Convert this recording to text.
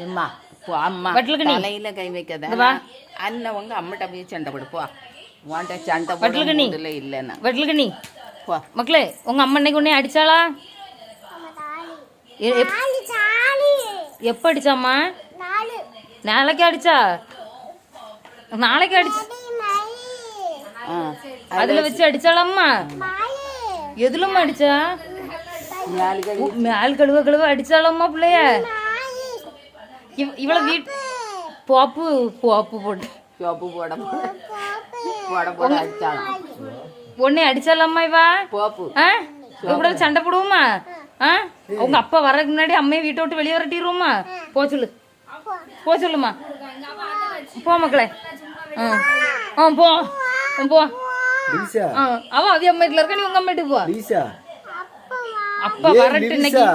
அம்மா அம்மா தலையில கை வைக்காத. அண்ணன் உங்க அம்மிட்ட போய் சண்டை போடுப்போ. உன்ட்ட சண்டை போடுறதுல இல்லைன்னா வெட்டலுக்கு போ. மக்களே உங்க அம்மா இன்னைக்கு உன்னை அடிச்சாளா? எப்ப அடிச்சாம்மா? நாளைக்கு அடிச்சா? நாளைக்கு அடிச்சா? அதுல வச்சு அடிச்சாலாம்மா? எதுலம்மா அடிச்சா? மேல் கழுவ கழுவ அடிச்சாலாம்மா பிள்ளைய? இவள வீட்டு போப்பு போப்பு போட்டு சோப்பு போட போட அடிச்சாலும் உன்னை அடிச்சாலாம்மா இவா? போப்பு கூட சண்டை போடுவோமா? உங்க அப்பா வர்றதுக்கு முன்னாடி அம்மையை வீட்டை விட்டு வெளியே வரட்டிடுவோமா? போ சொல்லு, போ சொல்லுமா. போ மக்களே. போ போ. அவ அவி அம்மா வீட்டுல இருக்க, நீ உங்க அம்மா வீட்டுக்கு போ. அப்பா வரட்டு இன்னைக்கு.